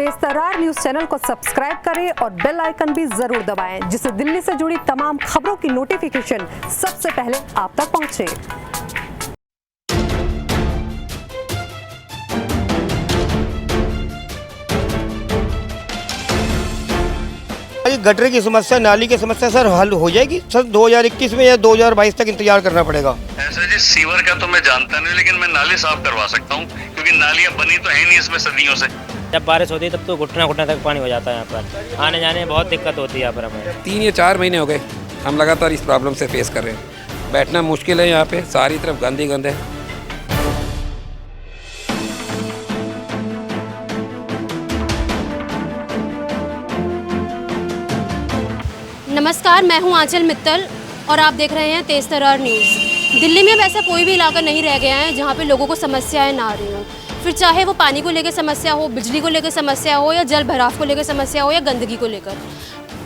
तेज तर्रार news channel को subscribe करें और बेल आइकन भी जरूर दबाएं, जिससे दिल्ली से जुड़ी तमाम खबरों की नोटिफिकेशन सबसे पहले आप तक पहुंचे। गटर की समस्या, नाली की समस्या सर हल हो जाएगी सर 2021 में या 2022 तक इंतजार करना पड़ेगा। ऐसा जी सीवर का तो मैं जानता नहीं, लेकिन मैं नाली साफ करवा सकता हूँ, क्योंकि नालियाँ बनी तो है नहीं इसमें सदियों से। जब बारिश होती है तब तो घुटना घुटना तक पानी हो जाता है। यहाँ पर आने जाने में बहुत दिक्कत होती है। यहाँ पर हमें 3 या 4 महीने हो गए हम लगातार इस प्रॉब्लम से फेस कर रहे हैं। बैठना मुश्किल है, यहाँ पे सारी तरफ गंद ही गंद है। नमस्कार, मैं हूं आंचल मित्तल और आप देख रहे हैं तेज तर्रार न्यूज़। दिल्ली में वैसा कोई भी इलाका नहीं रह गया है जहां पे लोगों को समस्याएं ना आ रही हों। फिर चाहे वो पानी को लेकर समस्या हो, बिजली को लेकर समस्या हो, या जल भराव को लेकर समस्या हो, या गंदगी को लेकर,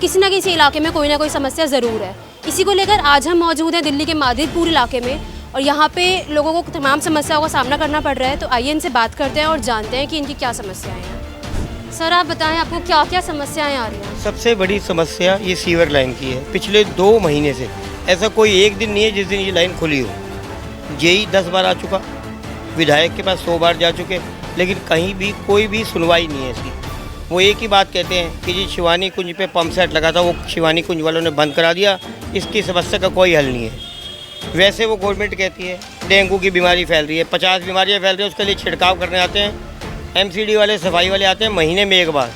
किसी न किसी इलाके में कोई ना कोई समस्या ज़रूर है। इसी को लेकर आज हम मौजूद हैं दिल्ली के मादिरपुर इलाके में, और यहाँ पे लोगों को तमाम समस्याओं का सामना करना पड़ रहा है। तो आइए इनसे बात करते हैं और जानते हैं कि इनकी क्या समस्याएँ हैं। सर आप बताएं, आपको क्या क्या समस्याएं आ रही हैं? सबसे बड़ी समस्या ये सीवर लाइन की है। पिछले 2 महीने से ऐसा कोई एक दिन नहीं है जिस दिन ये लाइन खुली हो। जेई 10 बार आ चुका, विधायक के पास 100 बार जा चुके, लेकिन कहीं भी कोई भी सुनवाई नहीं है इसकी। वो एक ही बात कहते हैं कि जी शिवानी कुंज पे पंप सेट लगा था, वो शिवानी कुंज वालों ने बंद करा दिया, इसकी समस्या का कोई हल नहीं है। वैसे वो गवर्नमेंट कहती है डेंगू की बीमारी फैल रही है, 50 बीमारियाँ फैल रही है, उसके लिए छिड़काव करने आते हैं एमसीडी वाले, सफाई वाले आते हैं महीने में एक बार।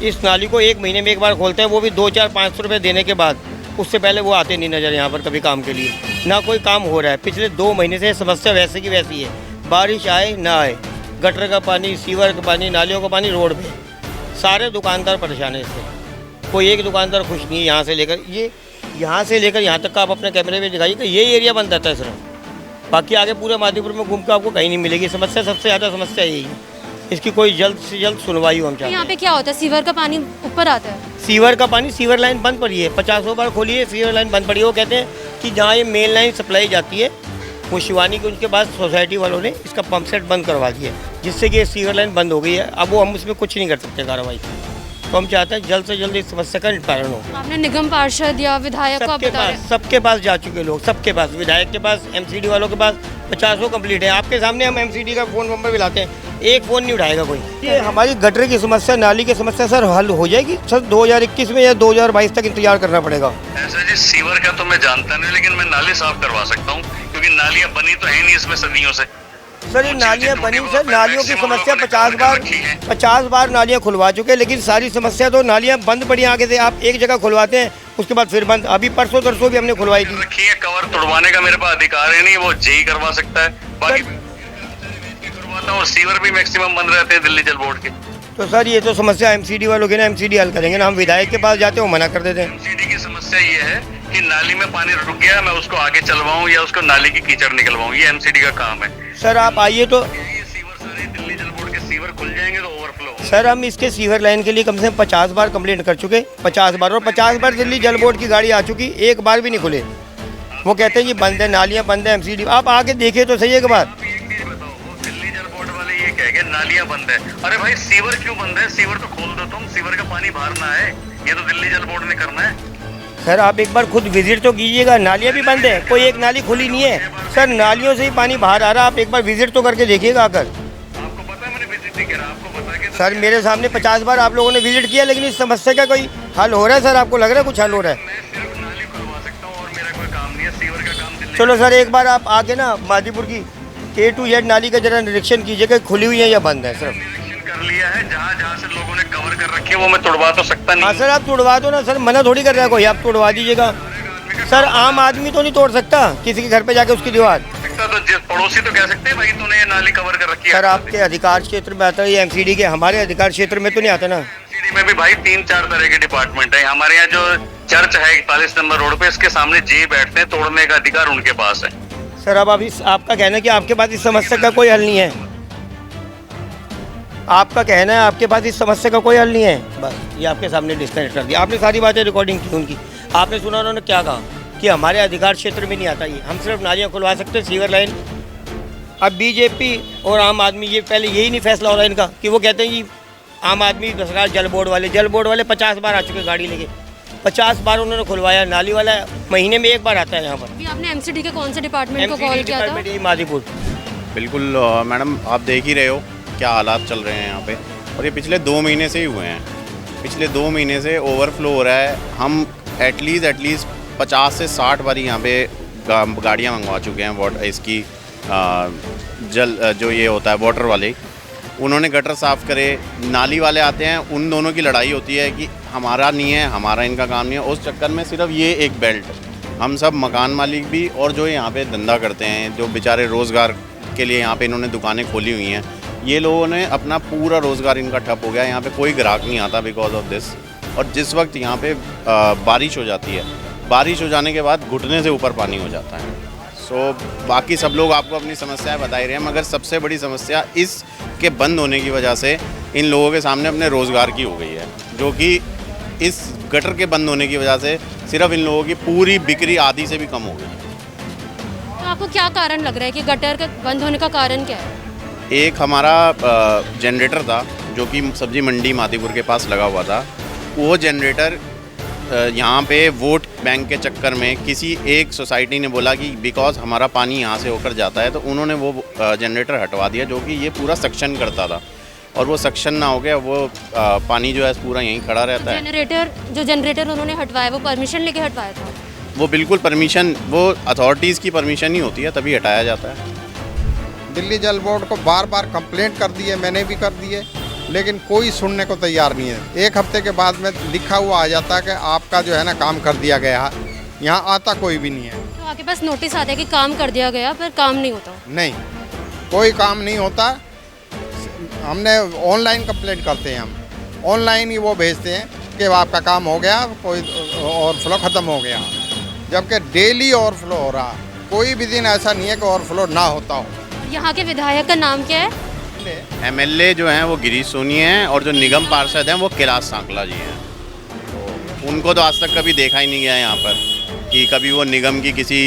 इस नाली को 1 महीने में एक बार खोलते हैं, वो भी 200-400-500 रुपये देने के बाद। उससे पहले वो आते नहीं नज़र यहाँ पर कभी काम के लिए। ना कोई काम हो रहा है। पिछले 2 महीने से समस्या वैसे की वैसी है। बारिश आए ना आए, गटर का पानी, सीवर का पानी, नालियों का पानी रोड पे, सारे दुकानदार परेशान है इससे। कोई एक दुकानदार खुश नहीं है। यहाँ से लेकर यहाँ तक का आप अपने कैमरे में दिखाइए कि ये एरिया बंद रहता है सिर्फ, बाकी आगे पूरे मादीपुर में घूम कर आपको कहीं नहीं मिलेगी। समस्या सबसे ज़्यादा समस्या यही है। इसकी कोई जल्द से जल्द सुनवाई हो हम चाहते हैं। यहाँ पे क्या होता है, सीवर का पानी ऊपर आता है? सीवर का पानी, सीवर लाइन बंद पड़ी है, 50 बार खोली है, सीवर लाइन बंद पड़ी है। वो कहते हैं कि जहाँ ये मेन लाइन सप्लाई जाती है वो शिवानी के, उनके बाद सोसाइटी वालों ने इसका पंप सेट बंद करवा दिया, जिससे कि ये सीवर लाइन बंद हो गई है। अब वो हम उसमें कुछ नहीं कर सकते कार्रवाई। तो हम चाहते हैं जल्द से जल्द इस समस्या का निवारण हो। आपने निगम पार्षद या विधायक को सबके पास जा चुके लोग, सबके पास, विधायक के पास, एमसीडी वालों के पास 50 कंप्लीट है। आपके सामने हम एमसीडी का फ़ोन नंबर भी लाते हैं, एक फ़ोन नहीं उठाएगा कोई। ये हमारी गटर की समस्या, नाली की समस्या सर हल हो जाएगी सर 2021 में या 2022 तक इंतजार करना पड़ेगा। ऐसा जी सीवर का तो मैं जानता नहीं, लेकिन मैं नाली साफ करवा सकता हूँ, क्योंकि नालियाँ बनी तो है नहीं इसमें सदियों से। सर ये नालियाँ बनी, सर नालियों की समस्या 50 बार नालियाँ खुलवा चुके, लेकिन सारी समस्या तो नालियाँ बंद पड़ी। आगे से आप एक जगह खुलवाते हैं, उसके बाद फिर बंद। अभी परसों तरसों भी हमने खुलवाई थी। रखी है, कवर तुड़वाने का मेरे पास अधिकार है नहीं, वो जेई करवा सकता है। बाकी करवाता हूँ। सीवर भी मैक्सिमम बंद रहते हैं दिल्ली जल बोर्ड के। तो सर ये तो समस्या एमसीडी वालों की ना, एमसीडी हल करेंगे ना। हम विधायक के पास जाते हैं, वो मना कर देते हैं। एमसीडी की समस्या ये है कि नाली में पानी रुक गया, मैं उसको आगे चलवाऊं या उसको नाली की कीचड़ निकलवाऊं, ये एमसीडी का काम है। सर आप आइए तो सीवर सारे दिल्ली जल बोर्ड के सीवर खुल जाएंगे तो ओवरफ्लो। सर हम इसके सीवर लाइन के लिए कम से कम 50 बार कंप्लेंट कर चुके, 50 बार, और 50 बार दिल्ली जल बोर्ड की गाड़ी आ चुकी, एक बार भी नहीं खुले। वो कहते हैं जी बंद है, नालियाँ बंद है, एमसीडी। आप आके देखिए तो सही एक बार। दिल्ली जल बोर्ड वाले ये कहेंगे नालियाँ बंद है। अरे भाई सीवर क्यों बंद है? सीवर तो खोल दो तुम, सीवर का पानी बाहर ना है, ये तो दिल्ली जल बोर्ड ने करना है। सर आप एक बार खुद विजिट तो कीजिएगा। नालियाँ भी बंद है, कोई एक नाली खुली नहीं है सर, नालियों से ही पानी बाहर आ रहा है। आप एक बार विजिट तो करके देखिएगा आकर। आपको पता है मैंने विजिट नहीं करा, आपको पता है? सर मेरे सामने 50 बार आप लोगों ने विजिट किया, लेकिन इस समस्या का कोई हल हो रहा है? सर आपको लग रहा है कुछ हल हो रहा है? मैं सिर्फ नाली खुलवा सकता हूँ और मेरा कोई काम नहीं है, सीवर का काम दिल्ली। चलो सर एक बार आप आके ना मादीपुर की A to Z नाली का जरा निरीक्षण कीजिएगा, खुली हुई है या बंद है। सर निरीक्षण कर लिया है, जहाँ जहाँ से लोगों ने कवर कर रखी है वो मैं तुड़वा तो सकता नहीं। हाँ सर आप तुड़वा दो ना सर, मना थोड़ी कर रहा है कोई, आप तुड़वा दीजिएगा। सर आम आदमी तो नहीं तोड़ सकता किसी के घर पे जाके उसकी दीवार। तो जिस पड़ोसी तो कह सकते हैं भाई तूने ये नाली कवर कर रखी है। सर आपके अधिकार क्षेत्र में आता है ये एमसीडी के, हमारे अधिकार क्षेत्र में तो नहीं आता ना। एमसीडी में भी भाई 3-4 तरह के डिपार्टमेंट है। हमारे यहाँ जो चर्च है 41 नंबर रोड पे, इसके सामने जे बैठते हैं, तोड़ने का अधिकार उनके पास है। सर अब अभी आपका कहना है कि आपके पास इस समस्या का कोई हल नहीं है। आपका कहना है आपके पास इस समस्या का कोई हल नहीं है। बस ये आपके सामने डिस्कनेक्ट कर दिया। आपने सारी बातें रिकॉर्डिंग की उनकी, आपने सुना उन्होंने क्या कहा कि हमारे अधिकार क्षेत्र में नहीं आता ये, हम सिर्फ नालियाँ खुलवा सकते हैं, सीवर लाइन। अब बीजेपी और आम आदमी, ये पहले यही नहीं फैसला हो रहा है इनका कि वो कहते हैं जी आम आदमी सरकार जल बोर्ड वाले 50 बार आ चुके गाड़ी लेके, 50 बार उन्होंने खुलवाया। नाली वाला महीने में एक बार आता है यहाँ पर। अभी आपने एमसीडी के कौन से डिपार्टमेंट को कॉल किया था? डिपार्टमेंट यही मादीपुर। बिल्कुल मैडम, आप देख ही रहे हो क्या हालात चल रहे हैं यहाँ पे, और ये पिछले 2 महीने से ही हुए हैं। पिछले 2 महीने से ओवरफ्लो हो रहा है। हम एटलीस्ट 50 से 60 बारी यहाँ पे गाड़ियाँ मंगवा चुके हैं इसकी जल जो ये होता है वाटर वाले, उन्होंने गटर साफ़ करे, नाली वाले आते हैं, उन दोनों की लड़ाई होती है कि हमारा नहीं है, हमारा इनका काम नहीं है। उस चक्कर में सिर्फ ये एक बेल्ट, हम सब मकान मालिक भी और जो यहाँ पे धंधा करते हैं, जो बेचारे रोज़गार के लिए यहाँ पे इन्होंने दुकानें खोली हुई हैं, ये लोगों ने अपना पूरा रोज़गार इनका ठप हो गया। यहाँ पे कोई ग्राहक नहीं आता बिकॉज ऑफ दिस। और जिस वक्त यहाँ पे बारिश हो जाती है, बारिश हो जाने के बाद घुटने से ऊपर पानी हो जाता है। सो बाकी सब लोग आपको अपनी समस्याएं बता ही रहे हैं, मगर सबसे बड़ी समस्या इसके बंद होने की वजह से इन लोगों के सामने अपने रोज़गार की हो गई है, जो कि इस गटर के बंद होने की वजह से सिर्फ इन लोगों की पूरी बिक्री आधी से भी कम हो गई। तो आपको क्या कारण लग रहा है कि गटर का बंद होने का कारण क्या है? एक हमारा जनरेटर था जो कि सब्जी मंडी मादीपुर के पास लगा हुआ था। वो जनरेटर यहाँ पे वोट बैंक के चक्कर में किसी एक सोसाइटी ने बोला कि बिकॉज हमारा पानी यहाँ से होकर जाता है, तो उन्होंने वो जनरेटर हटवा दिया, जो कि ये पूरा सक्शन करता था। और वो सक्शन ना हो गया, वो पानी जो है पूरा यहीं खड़ा रहता है। जो जनरेटर उन्होंने हटवाया वो परमिशन लेके हटवाया था? वो बिल्कुल परमिशन, वो अथॉरिटीज़ की परमिशन ही होती है तभी हटाया जाता है। दिल्ली जल बोर्ड को बार बार कंप्लेंट कर दी है, मैंने भी कर दी है, लेकिन कोई सुनने को तैयार नहीं है। 1 हफ्ते के बाद में लिखा हुआ आ जाता है कि आपका जो है ना काम कर दिया गया है, यहाँ आता कोई भी नहीं है। तो आपके पास नोटिस आता है कि काम कर दिया गया पर काम नहीं होता? नहीं, कोई काम नहीं होता। हमने ऑनलाइन कंप्लेंट करते हैं, हम ऑनलाइन ही वो भेजते हैं कि आपका काम हो गया, कोई ओवरफ्लो ख़त्म हो गया, जबकि डेली ओवरफ्लो हो रहा। कोई भी दिन ऐसा नहीं है कि ओवरफ्लो ना होता हो। यहाँ के विधायक का नाम क्या है? MLA जो हैं वो गिरीश सोनी हैं, और जो निगम पार्षद हैं वो कैलाश सांकला जी हैं। तो उनको तो आज तक कभी देखा ही नहीं गया यहाँ पर कि कभी वो निगम की किसी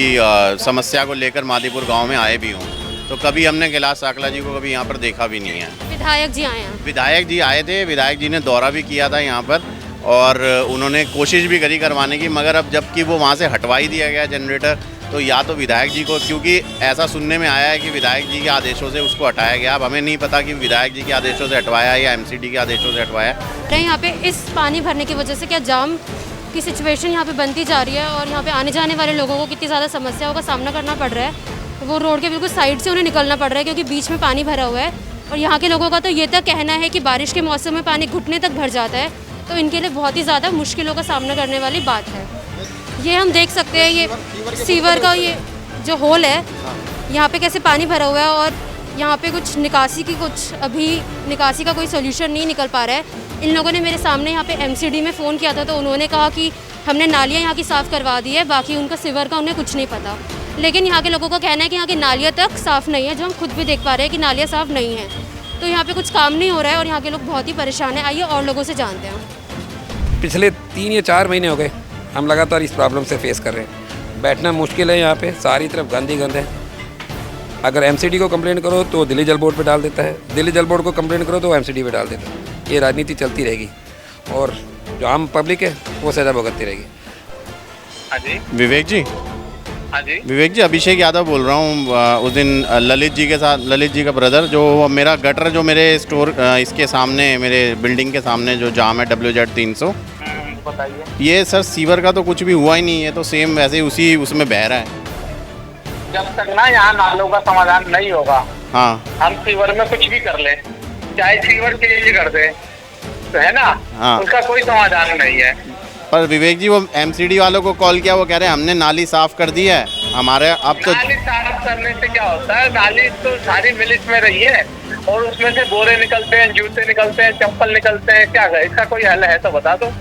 समस्या को लेकर मादीपुर गांव में आए भी हों। तो कभी हमने कैलाश सांकला जी को कभी यहाँ पर देखा भी नहीं है। विधायक जी आए हैं? विधायक जी आए थे, विधायक जी ने दौरा भी किया था यहाँ पर, और उन्होंने कोशिश भी करी करवाने की, मगर अब जबकि वो वहाँ से हटवा ही दिया गया जनरेटर, तो या तो विधायक जी को, क्योंकि ऐसा सुनने में आया है कि विधायक जी के आदेशों से उसको हटाया गया। अब हमें नहीं पता कि विधायक जी के आदेशों से हटवाया या MCD के आदेशों से हटवाया। यहाँ पे इस पानी भरने की वजह से क्या जाम की सिचुएशन यहाँ पे बनती जा रही है, और यहाँ पे आने जाने वाले लोगों को कितनी ज़्यादा समस्याओं का सामना करना पड़ रहा है? वो रोड के बिल्कुल साइड से उन्हें निकलना पड़ रहा है क्योंकि बीच में पानी भरा हुआ है। और यहाँ के लोगों का तो ये तक कहना है कि बारिश के मौसम में पानी घुटने तक भर जाता है, तो इनके लिए बहुत ही ज़्यादा मुश्किलों का सामना करने वाली बात है। ये हम देख सकते हैं, ये सीवर का ये जो होल है, यहाँ पे कैसे पानी भरा हुआ है, और यहाँ पे कुछ निकासी का कोई सोल्यूशन नहीं निकल पा रहा है। इन लोगों ने मेरे सामने यहाँ पे MCD में फ़ोन किया था, तो उन्होंने कहा कि हमने नालियाँ यहाँ की साफ़ करवा दी है, बाकी उनका सीवर का उन्हें कुछ नहीं पता। लेकिन यहाँ के लोगों का कहना है कि यहाँ की नालियाँ तक साफ़ नहीं है, जो हम खुद भी देख पा रहे हैं कि नालियाँ साफ़ नहीं हैं। तो यहाँ पे कुछ काम नहीं हो रहा है और यहाँ के लोग बहुत ही परेशान हैं। आइए और लोगों से जानते हैं। पिछले 3 या 4 महीने हो गए हम लगातार इस प्रॉब्लम से फेस कर रहे हैं। बैठना मुश्किल है यहाँ पे, सारी तरफ गंद ही गंद है। अगर MCD को कंप्लेंट करो तो दिल्ली जल बोर्ड पे डाल देता है, दिल्ली जल बोर्ड को कंप्लेंट करो तो MCD पे डाल देता है। ये राजनीति चलती रहेगी और जो आम पब्लिक है वो सजा भुगतती रहेगी। हाँ जी, विवेक जी, हाँ जी, विवेक जी, अभिषेक यादव बोल रहा हूँ। उस दिन ललित जी के साथ, ललित जी का ब्रदर, जो मेरा गटर जो मेरे स्टोर इसके सामने, मेरे बिल्डिंग के सामने जो जाम है WZ 300, बताइए। ये सर सीवर का तो कुछ भी हुआ ही नहीं है, तो सेम वैसे ही उसमें बह रहा है। जब तक ना यहाँ नालों का समाधान नहीं होगा, हाँ, हम सीवर में कुछ भी कर लें, चाहे सीवर चेंज कर दे, तो है ना, हाँ, उसका कोई समाधान नहीं है। पर विवेक जी, वो MCD वालों को कॉल किया, वो कह रहे हैं हमने नाली साफ कर दी है हमारे। अब तो नाली साफ करने से क्या होता है, नाली तो सारी मिलिस में रही है और उसमें से बोरे निकलते हैं, जूते निकलते हैं, चप्पल निकलते हैं, क्या है इसका कोई हल है तो बता दो।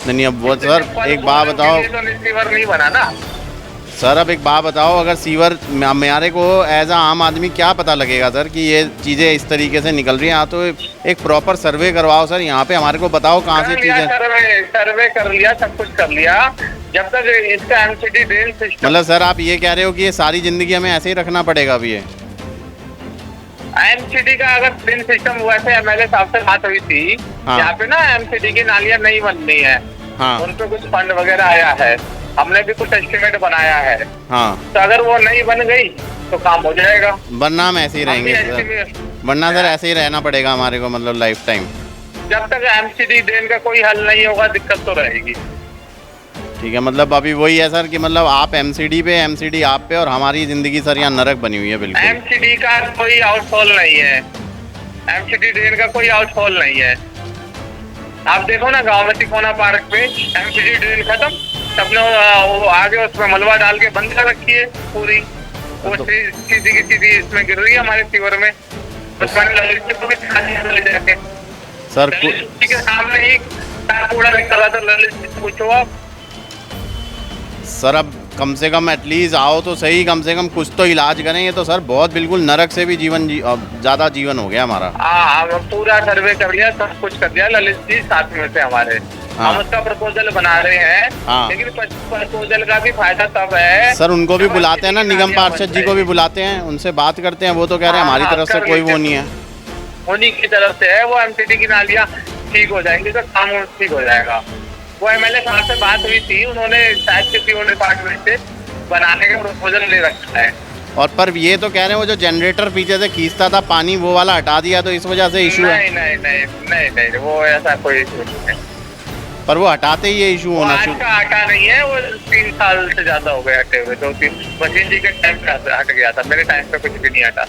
नहीं, अब वो सर एक बात बताओ, सीवर नहीं बना ना सर, अब एक बात बताओ, अगर सीवर मेरे को एज आ आम आदमी क्या पता लगेगा सर कि ये चीज़ें इस तरीके से निकल रही हैं? यहाँ तो एक प्रॉपर सर्वे करवाओ सर, यहाँ पे हमारे को बताओ कहाँ से चीज़ें। सर्वे कर लिया, सब कुछ कर लिया, जब तक इसका MCD ड्रेन सिस्टम। मतलब सर आप ये कह रहे हो कि ये सारी ज़िंदगी हमें ऐसे ही रखना पड़ेगा अभी? ये एमसीडी का अगर बिन सिस्टम वैसे एमएलए साहब से बात हुई थी, हाँ। यहाँ पे ना एमसीडी की नालियां नहीं बन रही है, हाँ। उन पे कुछ फंड वगैरह आया है, हमने भी कुछ एस्टिमेट बनाया है, हाँ। तो अगर वो नहीं बन गई तो काम हो जाएगा। वरना हम ऐसे ही रहेंगे हम भी सर, estimate- वरना सर ऐसे ही रहना पड़ेगा हमारे को, मतलब लाइफ टाइम। जब तक एमसीडी ड्रेन का कोई हल नहीं होगा दिक्कत तो रहेगी। ठीक है, मतलब अभी वही है सर कि मतलब आप एमसीडी पे, एमसीडी आप पे, और हमारी ज़िंदगी सर यहाँ नरक बनी हुई है बिल्कुल। एमसीडी का कोई आउटफॉल नहीं है, एमसीडी ड्रेन का कोई आउटफॉल नहीं है। आप देखो ना गांव में तिकोना पार्क पे एमसीडी ड्रेन खत्म, सबने वो आगे उसमें मलबा डाल के बंद कर रखी है पूरी, वो सीधी की सीधी इसमें गिर रही है हमारे सीवर में। सर ललित के सामने ही कूड़ा निकल रहा था, ललित से पूछो आप। सर अब कम से कम एटलीस्ट आओ तो सही, कम से कम कुछ तो इलाज करें। ये तो सर बहुत बिल्कुल नरक से भी ज़्यादा जीवन हो गया हमारा। हाँ, हम पूरा सर्वे कर लिया, सब कुछ कर दिया, ललित जी साथ में थे हमारे। हाँ। हम उसका प्रपोजल बना रहे हैं, हाँ। लेकिन प्रपोजल का भी फायदा तब है सर उनको भी जब बुलाते हैं ना, एमसीडी निगम नालियां पार्षद बन जी को भी बुलाते हैं, उनसे बात करते हैं, वो तो कह रहे हैं हाँ, हमारी तरफ से कर कोई लीजिए। वो नहीं है। उन्हीं की तरफ से है, वो एमसीडी की नालियां ठीक हो जाएंगी तो काम ठीक हो जाएगा। वो एमएलए साहब से बात हुई थी, उन्होंने शायद किसी और डिपार्टमेंट से बनाने का प्रपोजल ले रखा है। और पर ये तो कह रहे हैं वो जो जनरेटर पीछे से खींचता था पानी, वो वाला हटा दिया, तो इस वजह से इशू है। नहीं, वो ऐसा कोई इशू नहीं है। पर वो हटाते ही ये इशू वो होना आज शुरू। का हटा नहीं है, वो 3 साल से ज्यादा हो गए हटे हुए, 2-3 बशीन जी के टाइम पे हट गया था, मेरे टाइम पे कुछ भी नहीं हटा।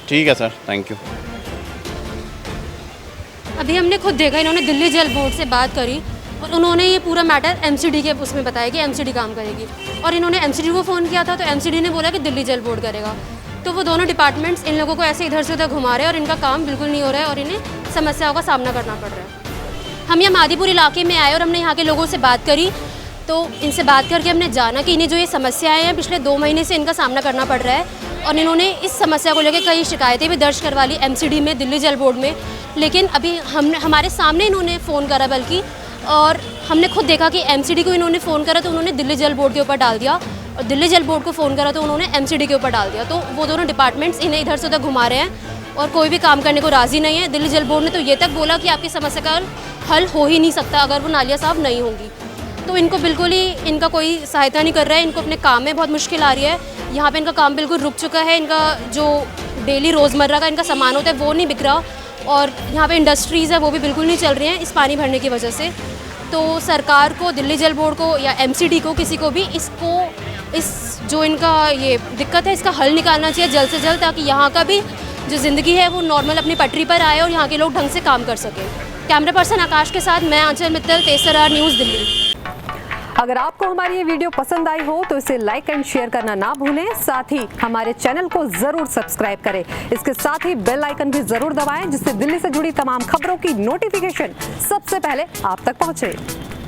ठीक है सर, थैंक यू। अभी हमने खुद देखा, इन्होंने दिल्ली जल बोर्ड से बात करी और उन्होंने ये पूरा मैटर एमसीडी के उसमें बताया कि एमसीडी काम करेगी, और इन्होंने एमसीडी को फ़ोन किया था तो एमसीडी ने बोला कि दिल्ली जल बोर्ड करेगा। तो वो दोनों डिपार्टमेंट्स इन लोगों को ऐसे इधर से उधर घुमा रहे हैं और इनका काम बिल्कुल नहीं हो रहा है और इन्हें समस्याओं का सामना करना पड़ रहा है। हम यहाँ मादीपुर इलाके में आए और हमने यहाँ के लोगों से बात करी, तो इनसे बात करके हमने जाना कि इन्हें जो ये समस्याएं हैं पिछले 2 महीने से इनका सामना करना पड़ रहा है, और इन्होंने इस समस्या को लेकर कई शिकायतें भी दर्ज करवा ली एमसीडी में, दिल्ली जल बोर्ड में। लेकिन अभी हमारे सामने इन्होंने फ़ोन करा, बल्कि और हमने खुद देखा कि एमसीडी को इन्होंने फ़ोन करा तो उन्होंने दिल्ली जल बोर्ड के ऊपर डाल दिया, और दिल्ली जल बोर्ड को फ़ोन करा तो उन्होंने एमसीडी के ऊपर डाल दिया। तो वो दोनों डिपार्टमेंट्स इन्हें इधर से उधर घुमा रहे हैं और कोई भी काम करने को राज़ी नहीं है। दिल्ली जल बोर्ड ने तो ये तक बोला कि आपकी समस्या का हल हो ही नहीं सकता अगर वो नालियाँ साफ नहीं होंगी। तो इनको बिल्कुल ही इनका कोई सहायता नहीं कर रहा है, इनको अपने काम में बहुत मुश्किल आ रही है। यहाँ पे इनका काम बिल्कुल रुक चुका है, इनका जो डेली रोज़मर्रा का इनका सामान होता है वो नहीं बिक रहा, और यहाँ पे इंडस्ट्रीज़ है वो भी बिल्कुल नहीं चल रही हैं इस पानी भरने की वजह से। तो सरकार को, दिल्ली जल बोर्ड को या एमसीडी को, किसी को भी इस जो इनका ये दिक्कत है इसका हल निकालना चाहिए जल्द से जल्द, ताकि यहाँ का भी जो ज़िंदगी है वो नॉर्मल अपनी पटरी पर आए और यहाँ के लोग ढंग से काम कर सकें। कैमरा पर्सन आकाश के साथ मैं आंचल मित्तल, तेसर न्यूज़, दिल्ली। अगर आपको हमारी ये वीडियो पसंद आई हो तो इसे लाइक एंड शेयर करना ना भूलें, साथ ही हमारे चैनल को जरूर सब्सक्राइब करें। इसके साथ ही बेल आइकन भी जरूर दबाएं, जिससे दिल्ली से जुड़ी तमाम खबरों की नोटिफिकेशन सबसे पहले आप तक पहुंचे।